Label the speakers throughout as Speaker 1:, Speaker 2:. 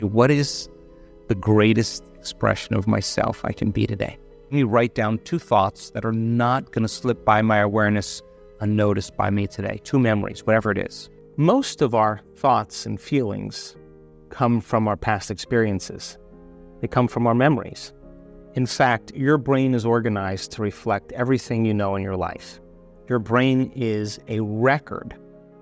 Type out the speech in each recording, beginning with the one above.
Speaker 1: What is the greatest expression of myself I can be today? Let me write down 2 thoughts that are not going to slip by my awareness unnoticed by me today. 2 memories, whatever it is. Most of our thoughts and feelings come from our past experiences. They come from our memories. In fact, your brain is organized to reflect everything you know in your life. Your brain is a record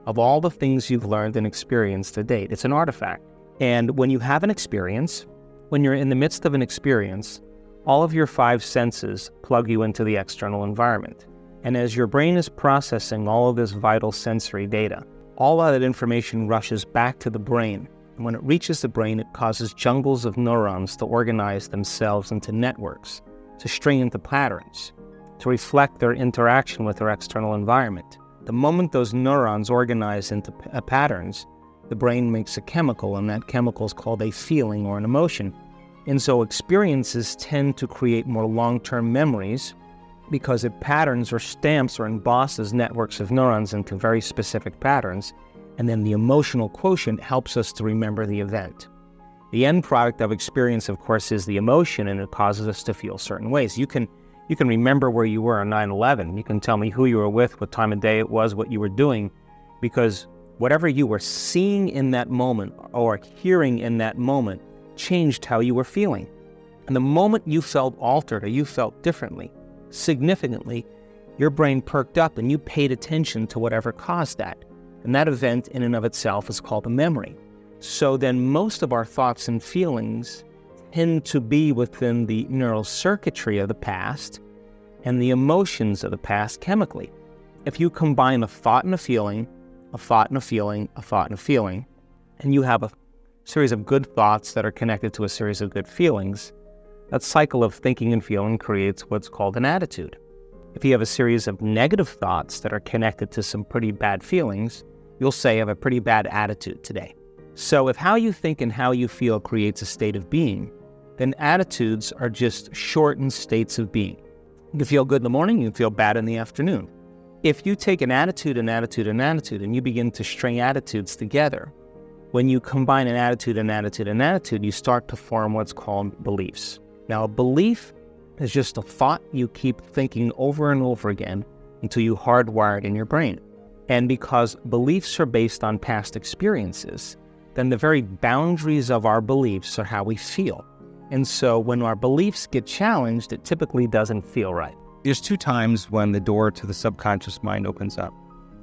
Speaker 1: of all the things you've learned and experienced to date. It's an artifact. And when you have an experience, when you're in the midst of an experience, all of your 5 senses plug you into the external environment. And as your brain is processing all of this vital sensory data, all of that information rushes back to the brain. And when it reaches the brain, it causes jungles of neurons to organize themselves into networks, to string into patterns, to reflect their interaction with their external environment. The moment those neurons organize into patterns, the brain makes a chemical, and that chemical is called a feeling or an emotion. And so experiences tend to create more long-term memories because it patterns or stamps or embosses networks of neurons into very specific patterns, and then the emotional quotient helps us to remember the event. The end product of experience, of course, is the emotion, and it causes us to feel certain ways. You can remember where you were on 9/11. You can tell me who you were with, what time of day it was, what you were doing, because whatever you were seeing in that moment or hearing in that moment changed how you were feeling. And the moment you felt altered or you felt differently, significantly, your brain perked up and you paid attention to whatever caused that. And that event in and of itself is called a memory. So then most of our thoughts and feelings tend to be within the neural circuitry of the past and the emotions of the past chemically. If you combine a thought and a feeling, a thought and a feeling, a thought and a feeling, and you have a series of good thoughts that are connected to a series of good feelings, that cycle of thinking and feeling creates what's called an attitude. If you have a series of negative thoughts that are connected to some pretty bad feelings, you'll say I have a pretty bad attitude today. So if how you think and how you feel creates a state of being, then attitudes are just shortened states of being. You can feel good in the morning, you can feel bad in the afternoon. If you take an attitude, and you begin to string attitudes together, when you combine an attitude, you start to form what's called beliefs. Now, a belief is just a thought you keep thinking over and over again until you hardwire it in your brain. And because beliefs are based on past experiences, then the very boundaries of our beliefs are how we feel. And so when our beliefs get challenged, it typically doesn't feel right. There's 2 times when the door to the subconscious mind opens up.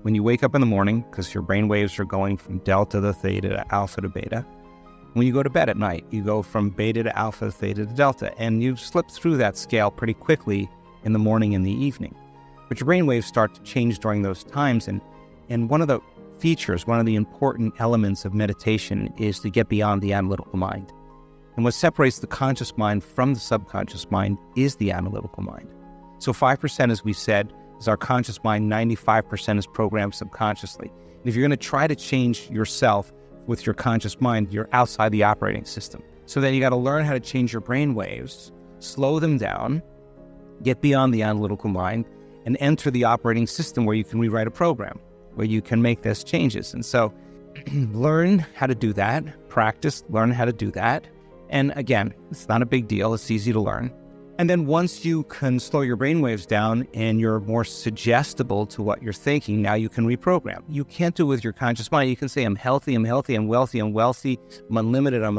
Speaker 1: When you wake up in the morning, because your brain waves are going from delta to theta to alpha to beta. When you go to bed at night, you go from beta to alpha, theta to delta, and you slip through that scale pretty quickly in the morning and the evening. But your brain waves start to change during those times, and one of the features, one of the important elements of meditation is to get beyond the analytical mind. And what separates the conscious mind from the subconscious mind is the analytical mind. So 5%, as we said, is our conscious mind, 95% is programmed subconsciously. And if you're going to try to change yourself with your conscious mind, you're outside the operating system. So then you got to learn how to change your brain waves, slow them down, get beyond the analytical mind, and enter the operating system where you can rewrite a program, where you can make those changes. And so learn how to do that, practice, learn how to do that. And again, it's not a big deal. It's easy to learn. And then once you can slow your brainwaves down and you're more suggestible to what you're thinking, now you can reprogram. You can't do it with your conscious mind. You can say, I'm healthy, I'm wealthy, I'm wealthy, I'm unlimited, I'm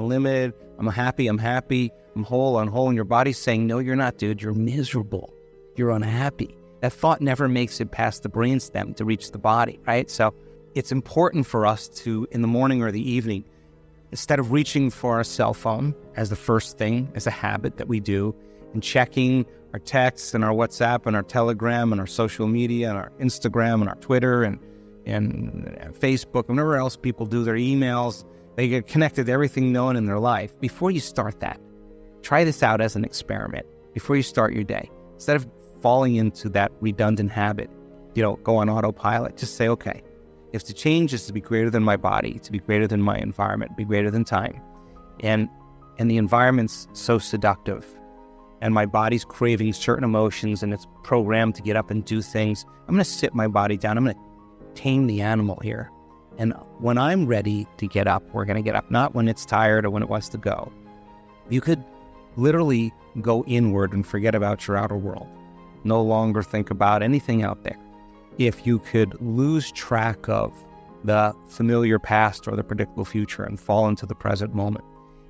Speaker 1: happy, I'm whole, and your body's saying, no, you're not, dude. You're miserable. You're unhappy. That thought never makes it past the brainstem to reach the body, right? So it's important for us to, in the morning or the evening, instead of reaching for our cell phone as the first thing, as a habit that we do, and checking our texts and our WhatsApp and our Telegram and our social media and our Instagram and our Twitter and Facebook, and wherever else people do their emails, they get connected to everything known in their life. Before you start that, try this out as an experiment before you start your day. Instead of falling into that redundant habit, go on autopilot, just say, okay, if the change is to be greater than my body, to be greater than my environment, be greater than time, and the environment's so seductive, and my body's craving certain emotions and it's programmed to get up and do things, I'm going to sit my body down. I'm going to tame the animal here. And when I'm ready to get up, we're going to get up, not when it's tired or when it wants to go. You could literally go inward and forget about your outer world. No longer think about anything out there. If you could lose track of the familiar past or the predictable future and fall into the present moment.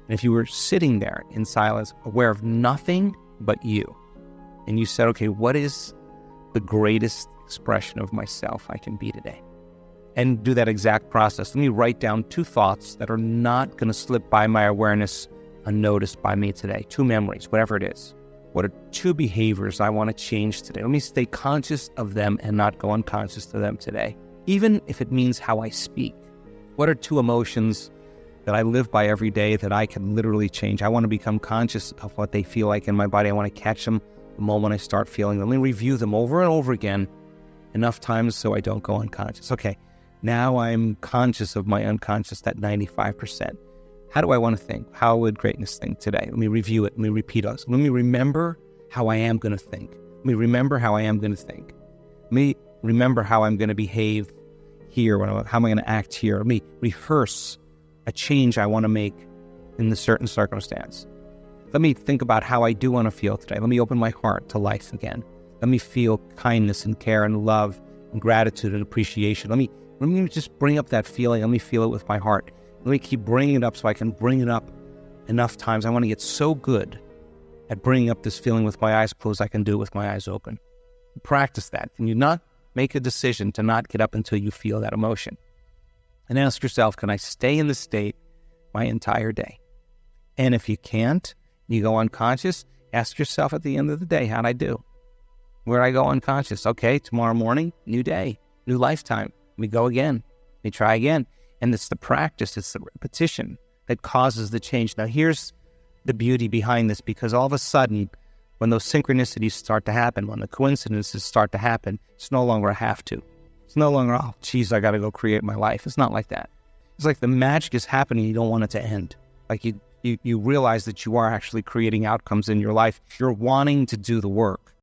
Speaker 1: And if you were sitting there in silence, aware of nothing but you, and you said, okay, what is the greatest expression of myself I can be today? And do that exact process. Let me write down 2 thoughts that are not going to slip by my awareness unnoticed by me today. 2 memories, whatever it is. What are 2 behaviors I want to change today? Let me stay conscious of them and not go unconscious to them today, even if it means how I speak. What are 2 emotions that I live by every day that I can literally change? I want to become conscious of what they feel like in my body. I want to catch them the moment I start feeling them. Let me review them over and over again enough times so I don't go unconscious. Okay, now I'm conscious of my unconscious, that 95%. How do I want to think? How would greatness think today? Let me review it. Let me repeat it. Let me remember how I am going to think. Let me remember how I am going to think. Let me remember how I'm going to behave here. How am I going to act here? Let me rehearse a change I want to make in the certain circumstance. Let me think about how I do want to feel today. Let me open my heart to life again. Let me feel kindness and care and love and gratitude and appreciation. Let me just bring up that feeling. Let me feel it with my heart. Let me keep bringing it up so I can bring it up enough times. I want to get so good at bringing up this feeling with my eyes closed, I can do it with my eyes open. Practice that. And you not make a decision to not get up until you feel that emotion. And ask yourself, can I stay in this state my entire day? And if you can't, you go unconscious, ask yourself at the end of the day, how'd I do? Where'd I go unconscious? Okay, tomorrow morning, new day, new lifetime. We go again. We try again. And it's the practice, it's the repetition that causes the change. Now, here's the beauty behind this, because all of a sudden, when those synchronicities start to happen, when the coincidences start to happen, it's no longer a have to. It's no longer, oh, geez, I got to go create my life. It's not like that. It's like the magic is happening. You don't want it to end. Like you realize that you are actually creating outcomes in your life. You're wanting to do the work.